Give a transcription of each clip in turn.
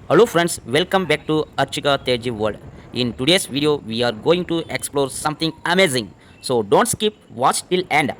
Hello friends, welcome back to Archika Teji World. In today's video, we are going to explore something amazing. So don't skip, watch till end.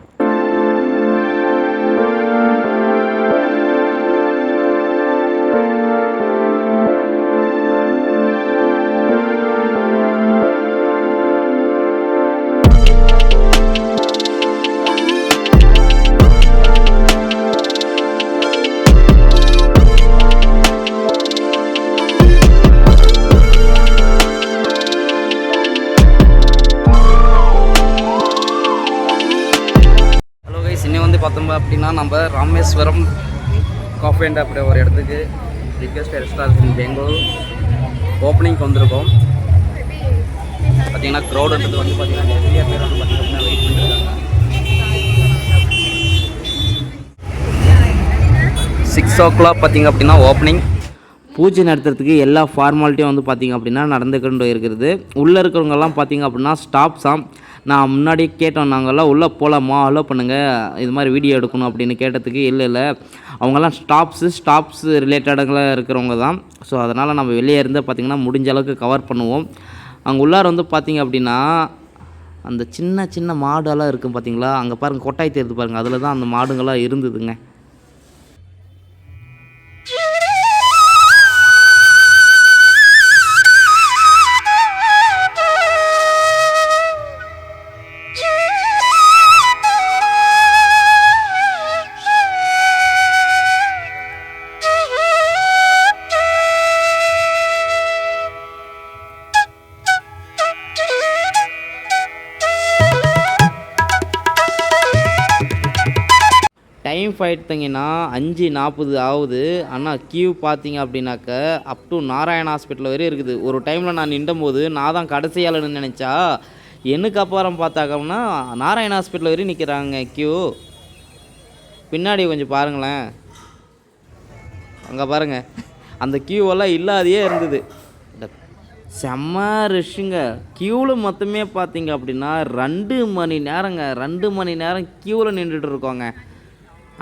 Hello guys, இன்னும் பார்த்தோம் அப்படின்னா நம்ம Rameswaram coffee and அப்படி ஒரு இடத்துக்கு biggest restaurant இன் பெங்களூர் ஓப்பனிங்க்கு வந்திருக்கோம். பார்த்தீங்கன்னா க்ரௌடுன்றது பார்த்தீங்கன்னா நிறைய பேர் பார்த்தீங்கன்னா வெயிட் பண்ணிருக்காங்க. 6 o'clock பார்த்தீங்க அப்படின்னா ஓப்பனிங். பூஜை நடத்துறதுக்கு எல்லா ஃபார்மாலிட்டியும் பார்த்தீங்க அப்படின்னா நடந்துக்கிட்டு இருக்கிறது. உள்ளே இருக்கிறவங்கெல்லாம் பார்த்தீங்க அப்படின்னா ஸ்டாப்ஸாம். நான் முன்னாடி கேட்டோம், நாங்கள்லாம் உள்ளே போகலாமா, அலோ பண்ணுங்கள், இது மாதிரி வீடியோ எடுக்கணும் அப்படின்னு கேட்டதுக்கு இல்லை அவங்கெல்லாம் ஸ்டாப்ஸ் ரிலேட்டடாக இருக்கிறவங்க தான். ஸோ அதனால் நம்ம வெளியே இருந்து பார்த்திங்கன்னா முடிஞ்ச அளவுக்கு கவர் பண்ணுவோம். அங்கே உள்ளார பார்த்திங்க அப்படின்னா அந்த சின்ன சின்ன மாடெல்லாம் இருக்கும் பார்த்திங்களா, அங்கே பாருங்கள் கொட்டாய் தெரியுது பாருங்கள், அதில் தான் அந்த மாடுங்கள்லாம் இருந்ததுங்க. டைம் ஃபைட்டுங்கன்னா 5:40 ஆகுது. ஆனால் கியூ பார்த்தீங்க அப்படின்னாக்க அப் டு நாராயண ஹாஸ்பிட்டல் வரையும் இருக்குது. ஒரு டைமில் நான் நின்றும்போது நான் தான் கடைசியாளன்னு நினச்சா, எனக்கு அப்புறம் பார்த்தாக்கம்னா நாராயண ஹாஸ்பிட்டல் வரையும் நிற்கிறாங்க கியூ. பின்னாடி கொஞ்சம் பாருங்களேன், அங்கே பாருங்கள், அந்த கியூவெல்லாம் இல்லாதையே இருந்தது. செம்ம ரஷ்ஷுங்க. க்யூவில் மொத்தமே பார்த்தீங்க அப்படின்னா 2 மணி நேரங்க. 2 மணி நேரம் க்யூவில் நின்றுட்டு இருக்கோங்க.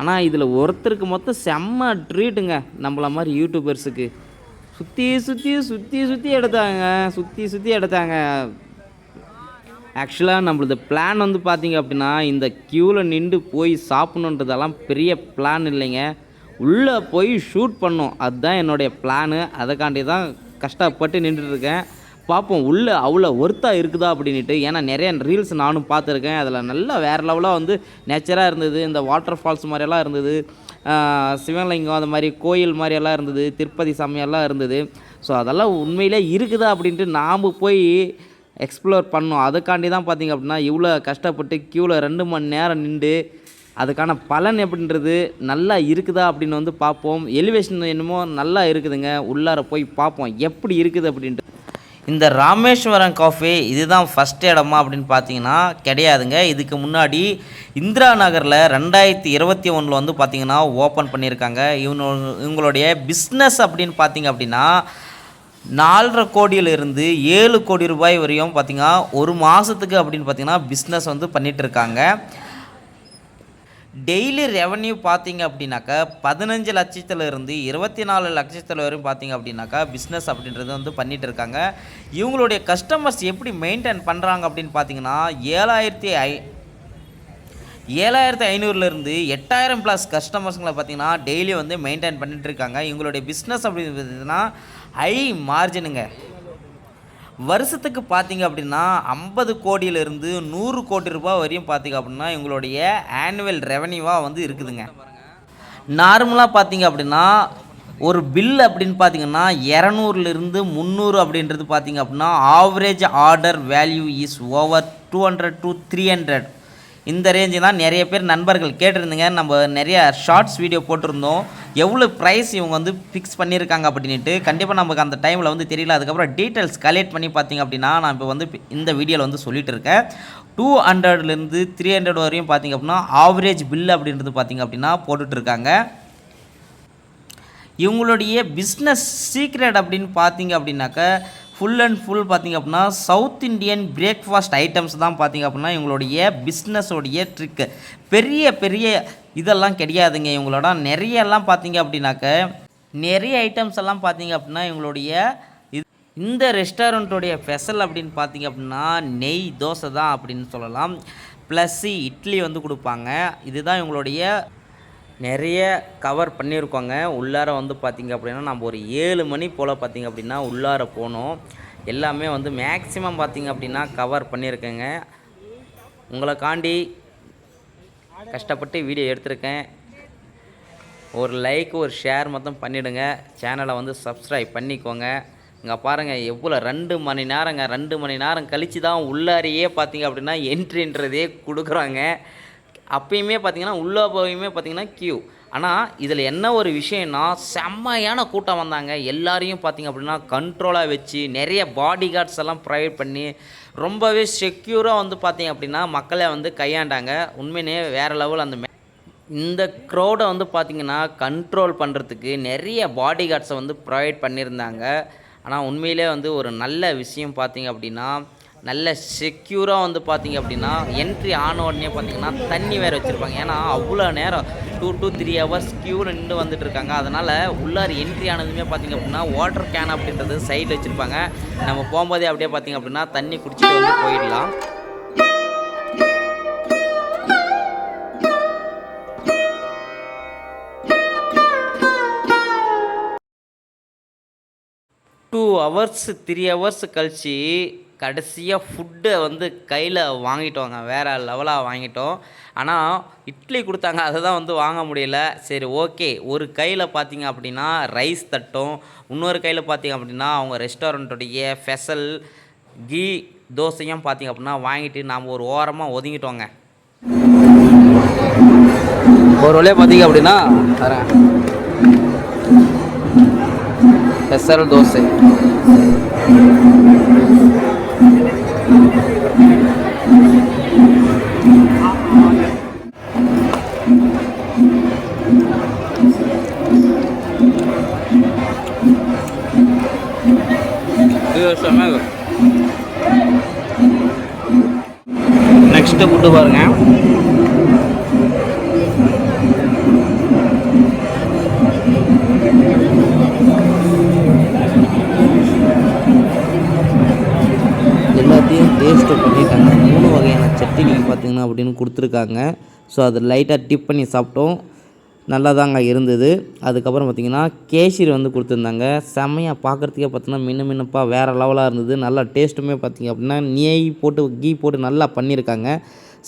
ஆனால் இதில் ஒருத்தருக்கு மொத்தம் செம்ம ட்ரீட்டுங்க. நம்மள மாதிரி யூடியூபர்ஸுக்கு சுற்றி எடுத்தாங்க. ஆக்சுவலாக நம்மளது பிளான் பார்த்தீங்க அப்படின்னா இந்த க்யூவில் நின்று போய் சாப்பிட்ணுன்றதெல்லாம் பெரிய பிளான் இல்லைங்க. உள்ளே போய் ஷூட் பண்ணோம், அதுதான் என்னுடைய பிளானு. அதுக்காண்டி தான் கஷ்டப்பட்டு நின்றுட்டுருக்கேன். பார்ப்போம் உள்ளே அவ்வளோ ஒர்த்தாக இருக்குதா அப்படின்ட்டு. ஏன்னா நிறைய ரீல்ஸ் நானும் பார்த்துருக்கேன். அதில் நல்லா வேறு லெவலாக நேச்சராக இருந்தது. இந்த வாட்டர் ஃபால்ஸ் மாதிரியெல்லாம் இருந்தது, சிவலிங்கம் அந்த மாதிரி கோயில் மாதிரியெல்லாம் இருந்தது, திருப்பதி சாமியெல்லாம் இருந்தது. ஸோ அதெல்லாம் உண்மையிலே இருக்குதா அப்படின்ட்டு நாம் போய் எக்ஸ்ப்ளோர் பண்ணோம். அதுக்காண்டி தான் பார்த்திங்க அப்படின்னா இவ்வளோ கஷ்டப்பட்டு க்யூவில் 2 மணி நேரம் நின்று அதுக்கான பலன் எப்படின்றது நல்லா இருக்குதா அப்படின்னு பார்ப்போம். எலிவேஷன் என்னமோ நல்லா இருக்குதுங்க. உள்ளார போய் பார்ப்போம் எப்படி இருக்குது அப்படின்ட்டு. இந்த ராமேஸ்வரம் காஃபே இதுதான் ஃபஸ்ட் இடமா அப்படின்னு பார்த்தீங்கன்னா கிடையாதுங்க. இதுக்கு முன்னாடி இந்திரா நகரில் 2021 பார்த்திங்கன்னா ஓப்பன் பண்ணியிருக்காங்க. இவங்களுடைய பிஸ்னஸ் அப்படின்னு பார்த்திங்க அப்படின்னா 4.5 கோடியிலிருந்து 7 கோடி ரூபாய் வரையும் பார்த்திங்கன்னா ஒரு மாதத்துக்கு அப்படின்னு பார்த்திங்கன்னா பிஸ்னஸ் பண்ணிகிட்டு இருக்காங்க. டெய்லி ரெவன்யூ பார்த்திங்க அப்படின்னாக்கா 15 லட்சத்துலேருந்து 24 லட்சத்தில் வரையும் பார்த்திங்க அப்படின்னாக்கா பிஸ்னஸ் அப்படின்றது பண்ணிகிட்டு இருக்காங்க. இவங்களுடைய கஸ்டமர்ஸ் எப்படி மெயின்டைன் பண்ணுறாங்க அப்படின்னு பார்த்திங்கன்னா 7,500லேருந்து 8,000 ப்ளஸ் கஸ்டமர்ஸுங்களை பார்த்திங்கன்னா டெய்லி மெயின்டைன் பண்ணிகிட்டு இருக்காங்க. இவங்களுடைய பிஸ்னஸ் அப்படின்னு பார்த்திங்கன்னா ஹை மார்ஜினுங்க. வருஷத்துக்கு பார்த்திங்க அப்படின்னா 50 கோடியிலிருந்து 100 கோடி ரூபாய் வரையும் பார்த்திங்க அப்படின்னா இவங்களுடைய ஆனுவல் ரெவன்யூவாக இருக்குதுங்க. நார்மலாக பார்த்திங்க அப்படின்னா ஒரு பில் அப்படின்னு பார்த்திங்கன்னா 200லேருந்து 300 அப்படின்றது பார்த்திங்க அப்படின்னா average order value is over 200 to 300. இந்த ரேஞ்சு தான் நிறைய பேர் நண்பர்கள் கேட்டிருந்தீங்க. நம்ம நிறைய ஷார்ட்ஸ் வீடியோ போட்டிருந்தோம் எவ்வளோ ப்ரைஸ் இவங்க ஃபிக்ஸ் பண்ணியிருக்காங்க அப்படின்ட்டு. கண்டிப்பாக நமக்கு அந்த டைமில் தெரியல. அதுக்கப்புறம் டீட்டெயில்ஸ் கலெக்ட் பண்ணி பார்த்திங்க அப்படின்னா நான் இப்போ இந்த வீடியோவில் சொல்லிட்டு இருக்கேன். 200லேருந்து 300 வரையும் பார்த்திங்க அப்படின்னா ஆவரேஜ் பில் அப்படின்றது பார்த்திங்க அப்படின்னா போட்டுட்ருக்காங்க. இவங்களுடைய பிஸ்னஸ் சீக்ரெட் அப்படின்னு பார்த்திங்க அப்படின்னாக்கா ஃபுல் அண்ட் ஃபுல் பார்த்திங்க அப்படின்னா சவுத் இண்டியன் பிரேக்ஃபாஸ்ட் ஐட்டம்ஸ் தான் பார்த்திங்க அப்படின்னா இவங்களுடைய பிஸ்னஸோடைய ட்ரிக்கு. பெரிய பெரிய இதெல்லாம் கிடையாதுங்க. இவங்களோட நிறையெல்லாம் பார்த்திங்க அப்படின்னாக்க நிறைய ஐட்டம்ஸ் எல்லாம் பார்த்தீங்க அப்படின்னா இவங்களுடைய இந்த ரெஸ்டாரண்ட்டோடைய ஸ்பெஷல் அப்படின்னு பார்த்தீங்க அப்படின்னா நெய் தோசை தான் அப்படின்னு சொல்லலாம். ப்ளஸ்ஸு இட்லி வந்து கொடுப்பாங்க. இதுதான் இவங்களுடைய நிறைய கவர் பண்ணியிருக்கோங்க. உள்ளார வந்து பார்த்திங்க அப்படின்னா நம்ம ஒரு 7 மணி போல் பார்த்திங்க அப்படின்னா உள்ளார போனோம். எல்லாமே வந்து மேக்ஸிமம் பார்த்திங்க அப்படின்னா கவர் பண்ணியிருக்கேங்க. உங்களுக்காண்டி கஷ்டப்பட்டு வீடியோ எடுத்திருக்கேன். ஒரு லைக் ஒரு ஷேர் மட்டும் பண்ணிவிடுங்க. சேனலை வந்து சப்ஸ்கிரைப் பண்ணிக்கோங்க. இங்கே பாருங்கள் எவ்வளோ 2 மணி நேரங்க. 2 மணி நேரம் கழித்து தான் உள்ளாரையே பார்த்திங்க அப்படின்னா என்ட்ரின்றதே கொடுக்குறாங்க. அப்பயுமே பார்த்திங்கன்னா உள்ளே போயுமே பார்த்திங்கன்னா க்யூ. ஆனால் இதில் என்ன ஒரு விஷயம்னா செம்மையான கூட்டம் வந்தாங்க. எல்லாரையும் பார்த்திங்க அப்படின்னா கண்ட்ரோலாக வச்சு நிறைய பாடி கார்ட்ஸ் எல்லாம் ப்ரொவைட் பண்ணி ரொம்பவே செக்யூராக வந்து பார்த்திங்க அப்படின்னா மக்களை வந்து கையாண்டாங்க. உண்மையிலே வேறு லெவல். இந்த க்ரௌடை வந்து பார்த்திங்கன்னா கண்ட்ரோல் பண்ணுறதுக்கு நிறைய பாடி கார்ட்ஸை வந்து ப்ரொவைட் பண்ணியிருந்தாங்க. ஆனால் உண்மையிலே வந்து ஒரு நல்ல விஷயம் பார்த்திங்க அப்படின்னா நல்ல செக்யூராக வந்து பார்த்திங்க அப்படின்னா என்ட்ரி ஆன உடனே பார்த்திங்கன்னா தண்ணி வேறு வச்சுருப்பாங்க. ஏன்னா அவ்வளோ நேரம் 2 to 3 hours க்யூவில் நின்று வந்துட்டு இருக்காங்க. அதனால் உள்ளார் என்ட்ரி ஆனதுமே பார்த்திங்க அப்படின்னா வாட்டர் கேன் அப்படின்றது சைடில் வச்சுருப்பாங்க. நம்ம போகும்போதே அப்படியே பார்த்திங்க அப்படின்னா தண்ணி குடிச்சிட்டு வந்து போயிடலாம். டூ ஹவர்ஸ் 3 hours கழித்து கடைசியாக ஃபுட்டை வந்து கையில் வாங்கிட்டோங்க. வேறு லெவலாக வாங்கிட்டோம். ஆனால் இட்லி கொடுத்தாங்க, அதை தான் வந்து வாங்க முடியல. சரி ஓகே, ஒரு கையில் பார்த்திங்க அப்படின்னா ரைஸ் தட்டும், இன்னொரு கையில் பார்த்திங்க அப்படின்னா அவங்க ரெஸ்டாரண்ட்டுடைய ஸ்பெஷல் கீ தோசையும் பார்த்திங்க அப்படின்னா வாங்கிட்டு நாம் ஒரு ஓரமாக ஒதுங்கிட்டோங்க. ஒரு வழியாக பார்த்திங்க அப்படின்னா வரேன் ஸ்பெஷல் தோசை. நெக்ஸ்ட்டு ஃபுட்டு பாருங்கள். எல்லாத்தையும் டேஸ்ட்டு பண்ணிட்டாங்க. 3 வகையான சட்னி பார்த்திங்கன்னா அப்படின்னு கொடுத்துருக்காங்க. ஸோ அது லைட்டாக டிப் பண்ணி சாப்பிட்டோம். நல்லா தாங்க இருந்தது. அதுக்கப்புறம் பார்த்திங்கன்னா கேசரி வந்து கொடுத்துருந்தாங்க. செம்மையாக பார்க்குறதுக்கே பார்த்திங்கன்னா மின்னப்பாக வேறு லெவலாக இருந்தது. நல்லா டேஸ்ட்டுமே பார்த்திங்க அப்படின்னா நெய் போட்டு கீ போட்டு நல்லா பண்ணியிருக்காங்க.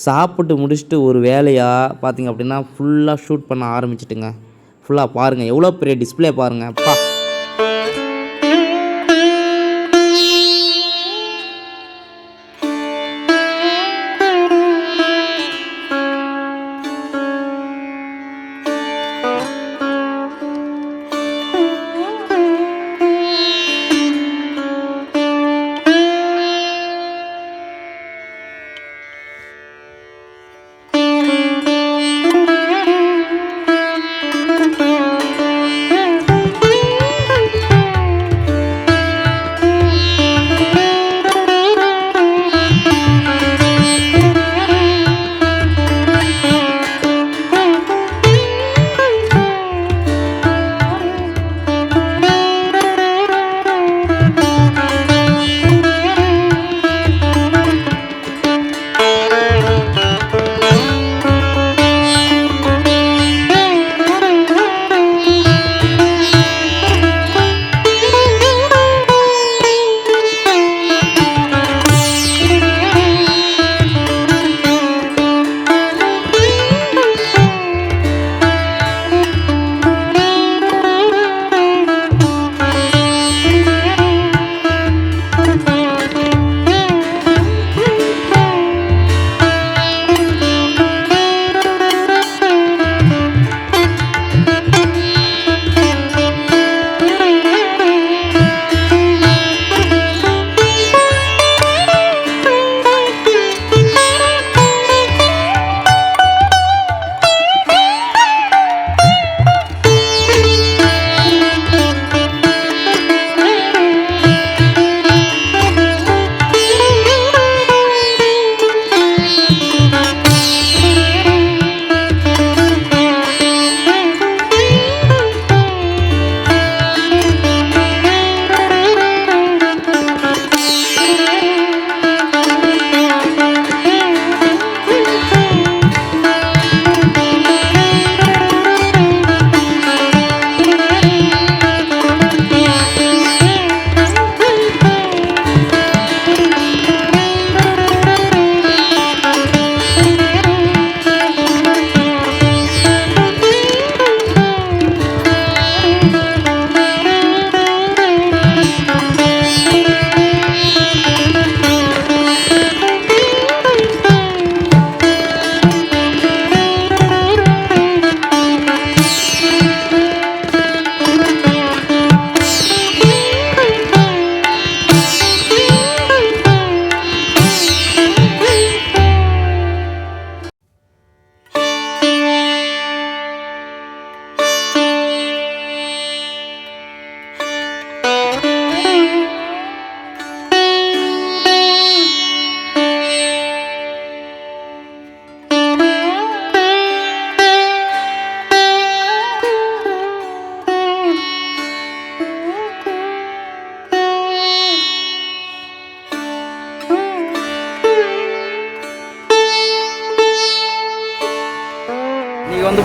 சாப்பிட்டு முடிச்சுட்டு ஒரு வேலையாக பார்த்திங்க அப்படின்னா ஃபுல்லாக ஷூட் பண்ண ஆரம்பிச்சிட்டுங்க. ஃபுல்லாக பாருங்கள், எவ்வளோ பெரிய டிஸ்பிளே பாருங்கள். அப்பா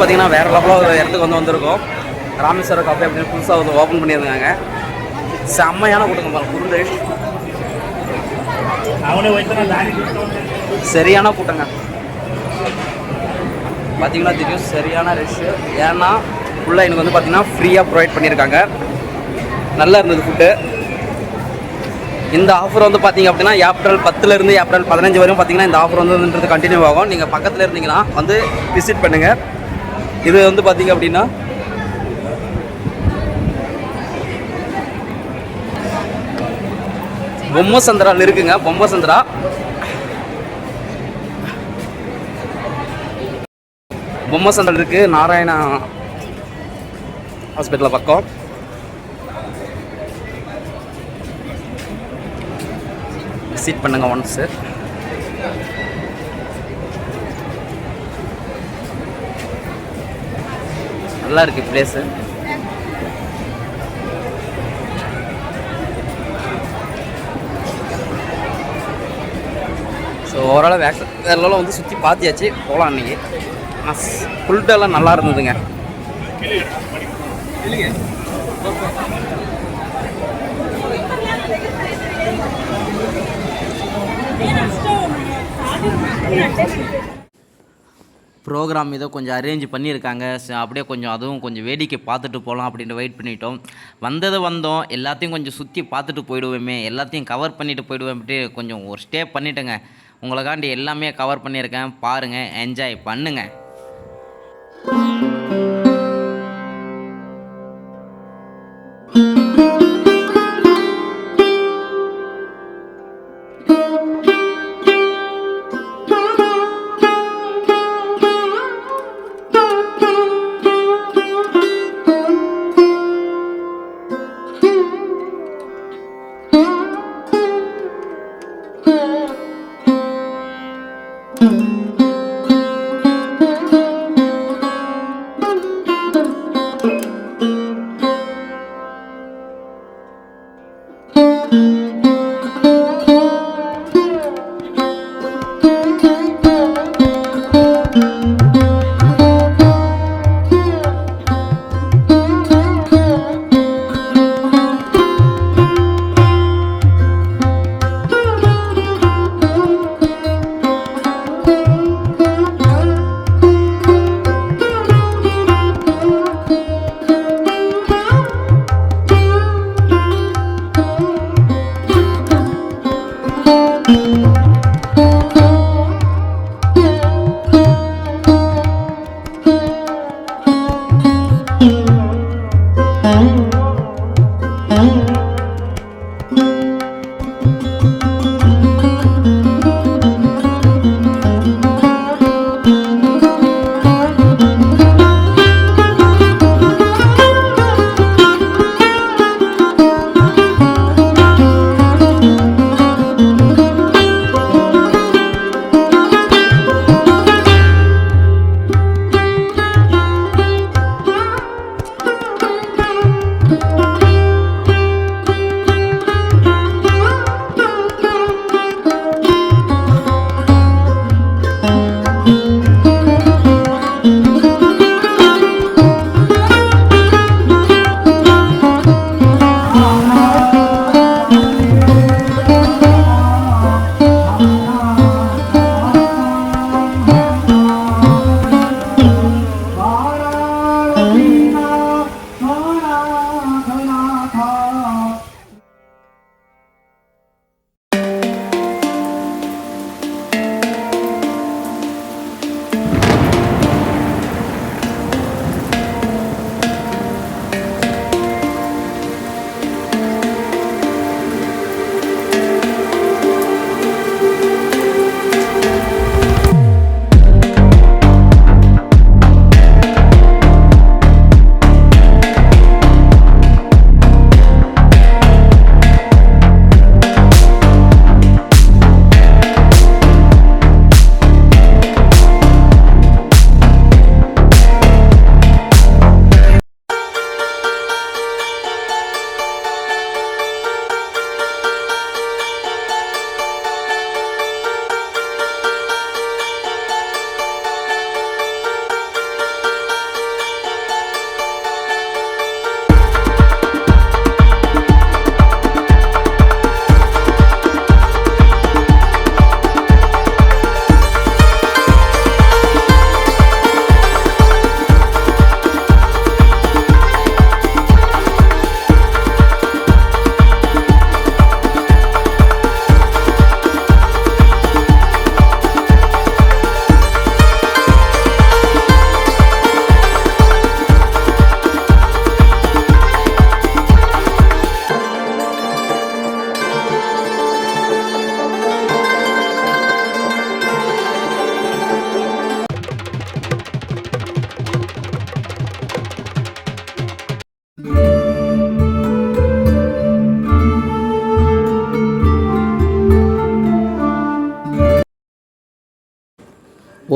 பார்த்தீங்கன்னா வேறு லெவலில் ஒரு இடத்துக்கு வந்திருக்கோம். ராமேஸ்வரம் காஃபி அப்படின்னு புதுசாக வந்து ஓப்பன் பண்ணியிருந்தாங்க. செம்மையான கூட்டம் பாருங்க, குருந்தேஷ் சரியான கூட்டங்க. பார்த்தீங்கன்னா தெரியும் சரியான ரஷ்ஷு. ஏன்னா ஃபுல்லாக எனக்கு வந்து பார்த்தீங்கன்னா ஃப்ரீயாக ப்ரொவைட் பண்ணியிருக்காங்க. நல்லா இருந்தது ஃபுட்டு. இந்த ஆஃபர் வந்து பார்த்தீங்க அப்படின்னா ஏப்ரல் 10லேருந்து ஏப்ரல் 15 வரையும் பார்த்தீங்கன்னா இந்த ஆஃபர் வந்துன்றது கண்டினியூ ஆகும். நீங்கள் பக்கத்தில் இருந்தீங்கன்னா வந்து விசிட் பண்ணுங்கள். இது வந்து பார்த்தீங்க அப்படின்னா பொம்மசந்திராவில் இருக்குங்க. பொம்மசந்திரா இருக்குது, நாராயணா ஹாஸ்பிட்டலில் பக்கம். விசிட் பண்ணுங்க ஒன்ஸு. நல்லா இருக்கு பிளேஸு. ஸோ ஓவரால் வேறெல்லாம் வந்து சுற்றி பார்த்தியாச்சு, போகலாம் இன்றைக்கி. ஃபுட்டெல்லாம் நல்லா இருந்ததுங்க. ப்ரோக்ராம் ஏதோ கொஞ்சம் அரேஞ்ச் பண்ணியிருக்காங்க. அப்படியே கொஞ்சம் அதுவும் கொஞ்சம் வேடிக்கை பார்த்துட்டு போகலாம் அப்படின்ட்டு வெயிட் பண்ணிட்டோம். வந்தோம், எல்லாத்தையும் கொஞ்சம் சுற்றி பார்த்துட்டு போயிடுவோமே, எல்லாத்தையும் கவர் பண்ணிவிட்டு போயிடுவேன்ட்டு கொஞ்சம் ஒரு ஸ்டே பண்ணிவிட்டேங்க. உங்களுக்காண்டி எல்லாமே கவர் பண்ணியிருக்கேன், பாருங்கள், என்ஜாய் பண்ணுங்கள்.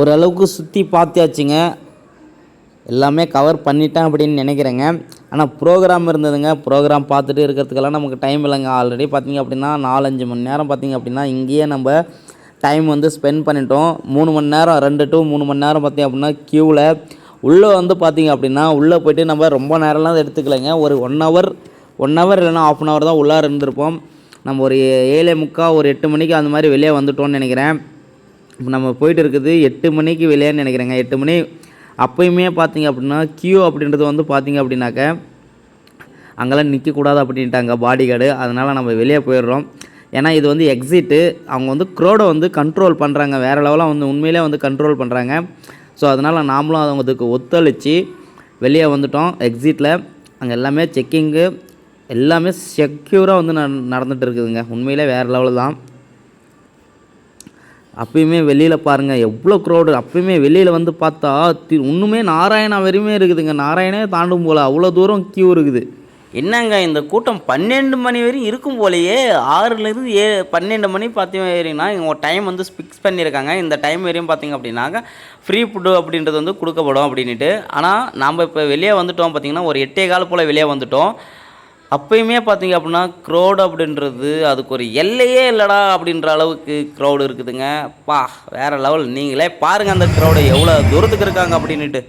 ஓரளவுக்கு சுற்றி பார்த்தாச்சுங்க, எல்லாமே கவர் பண்ணிட்டேன் அப்படின்னு நினைக்கிறேங்க. ஆனால் ப்ரோக்ராம் இருந்ததுங்க, ப்ரோக்ராம் பார்த்துட்டு இருக்கிறதுக்கெல்லாம் நமக்கு டைம் இல்லைங்க. ஆல்ரெடி பார்த்திங்க அப்படின்னா 4-5 மணி நேரம் பார்த்திங்க அப்படின்னா இங்கேயே நம்ம டைம் வந்து ஸ்பெண்ட் பண்ணிட்டோம். 3 மணி நேரம் 2 to 3 மணி நேரம் பார்த்திங்க அப்படின்னா க்யூவில் உள்ளே வந்து பார்த்திங்க அப்படின்னா உள்ளே போய்ட்டு நம்ம ரொம்ப நேரம்லாம் எடுத்துக்கலைங்க. ஒரு 1 ஹவர் இல்லைனா ½ அன் ஹவர் தான் உள்ளார இருந்திருப்போம். நம்ம ஒரு 7:45 ஒரு 8 மணிக்கு அந்த மாதிரி வெளியே வந்துட்டோம்னு நினைக்கிறேன். இப்போ நம்ம போயிட்டு இருக்குது 8 மணிக்கு வெளியேன்னு நினைக்கிறேங்க. 8 மணி அப்போயுமே பார்த்திங்க அப்படின்னா க்யூ அப்படின்றது வந்து பார்த்திங்க அப்படின்னாக்க அங்கெல்லாம் நிற்கக்கூடாது அப்படின்ட்டாங்க பாடி கார்டு. அதனால் நம்ம வெளியே போயிடுறோம். ஏன்னா இது வந்து எக்ஸிட்டு, அவங்க வந்து க்ரௌடை வந்து கண்ட்ரோல் பண்ணுறாங்க, வேறு லெவலாக வந்து உண்மையிலே வந்து கண்ட்ரோல் பண்ணுறாங்க. ஸோ அதனால் நாமளும் அதுக்கு ஒத்துழைச்சி வெளியே வந்துட்டோம். எக்ஸிட்டில் அங்கே எல்லாமே செக்கிங்கு எல்லாமே செக்யூராக வந்து நடந்துகிட்டு இருக்குதுங்க. உண்மையிலே வேறு லெவல் தான். அப்பயுமே வெளியில் பாருங்கள் எவ்வளோ க்ரௌடு. அப்பயுமே வெளியில் வந்து பார்த்தா இன்னுமே நாராயணா வரையுமே இருக்குதுங்க. நாராயணே தாண்டும் போல் அவ்வளோ தூரம் க்யூ இருக்குது. என்னங்க இந்த கூட்டம் 12 மணி வரையும் இருக்கும் போலையே. 6லேருந்து 12 மணி பார்த்தீங்கன்னா இவங்க டைம் வந்து ஃபிக்ஸ் பண்ணியிருக்காங்க. இந்த டைம் வரையும் பார்த்திங்க அப்படின்னாக்க ஃப்ரீ ஃபுட்டு அப்படின்றது வந்து கொடுக்கப்படும் அப்படின்ட்டு. ஆனால் நாம் இப்போ வெளியே வந்துட்டோம் பார்த்திங்கன்னா ஒரு 8:15 போல் வெளியே வந்துட்டோம். அப்பயுமே பார்த்திங்க அப்படின்னா க்ரௌடு அப்படின்றது அதுக்கு ஒரு எல்லையே இல்லைடா அப்படின்ற அளவுக்கு க்ரௌடு இருக்குதுங்க. வேறு லெவல். நீங்களே பாருங்கள் அந்த க்ரௌடு எவ்வளோ தூரத்துக்கு இருக்காங்க அப்படின்ட்டு.